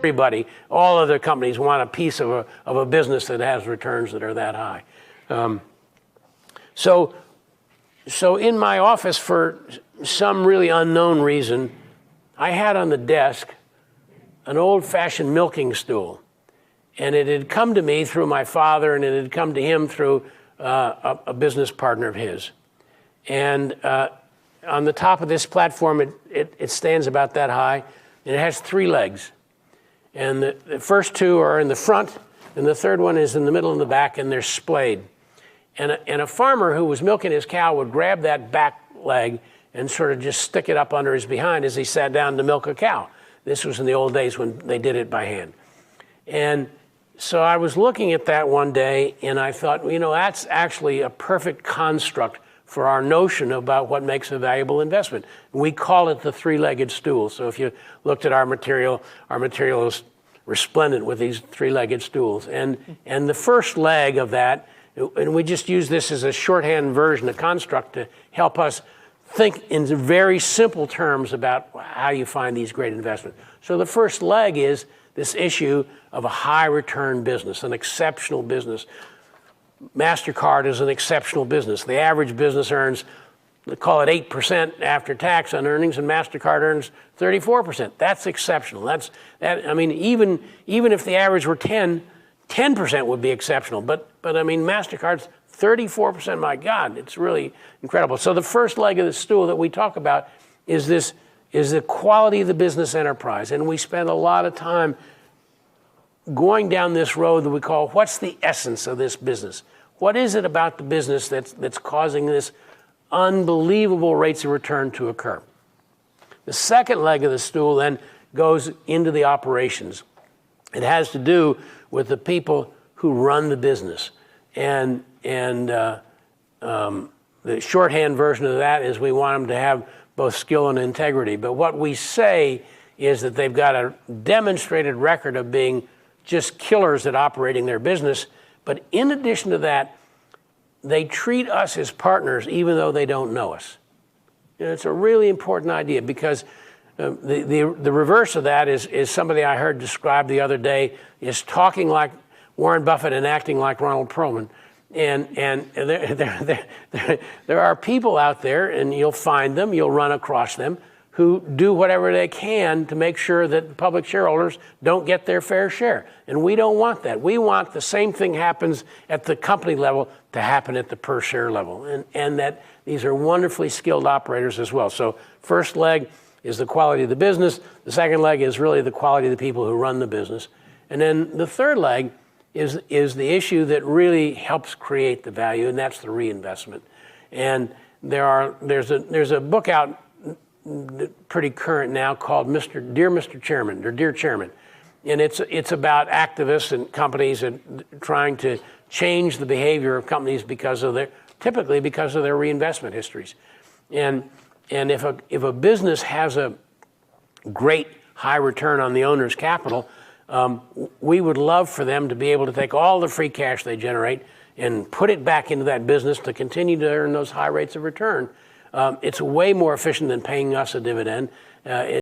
everybody, all other companies want a piece of a business that has returns that are that high. So in my office, for some really unknown reason, I had on the desk an old-fashioned milking stool. And it had come to me through my father, and it had come to him through a business partner of his. And on the top of this platform, it stands about that high, and it has 3 legs. And the first 2 are in the front, and the third one is in the middle and the back, and they're splayed. And a farmer who was milking his cow would grab that back leg and sort of just stick it up under his behind as he sat down to milk a cow. This was in the old days when they did it by hand. And so I was looking at that one day, and I thought, you know, that's actually a perfect construct for our notion about what makes a valuable investment. We call it the 3-legged stool. So if you looked at our material is resplendent with these 3-legged stools. And the first leg of that, and we just use this as a shorthand version, a construct to help us think in very simple terms about how you find these great investments. So the first leg is this issue of a high return business, an exceptional business. MasterCard is an exceptional business. The average business earns, call it 8% after tax on earnings, and MasterCard earns 34%. That's exceptional. I mean, even if the average were 10% would be exceptional. But I mean, MasterCard's 34%. My God, it's really incredible. So the first leg of the stool that we talk about is the quality of the business enterprise. And we spend a lot of time going down this road that we call, what's the essence of this business? What is it about the business that's causing this unbelievable rates of return to occur? The second leg of the stool then goes into the operations. It has to do with the people who run the business. And the shorthand version of that is we want them to have both skill and integrity. But what we say is that they've got a demonstrated record of being just killers at operating their business. But in addition to that, they treat us as partners even though they don't know us. And it's a really important idea, because the reverse of that is somebody I heard described the other day is talking like Warren Buffett and acting like Ronald Perelman. And there are people out there, and you'll find them, you'll run across them, who do whatever they can to make sure that public shareholders don't get their fair share. And we don't want that. We want the same thing happens at the company level to happen at the per share level. And that these are wonderfully skilled operators as well. So first leg is the quality of the business. The second leg is really the quality of the people who run the business. And then the third leg is the issue that really helps create the value, and that's the reinvestment. And there's a book out pretty current now called Dear Mr. Chairman, or Dear Chairman. And it's about activists and companies and trying to change the behavior of companies typically because of their reinvestment histories. And if a business has a great high return on the owner's capital, we would love for them to be able to take all the free cash they generate and put it back into that business to continue to earn those high rates of return. It's way more efficient than paying us a dividend.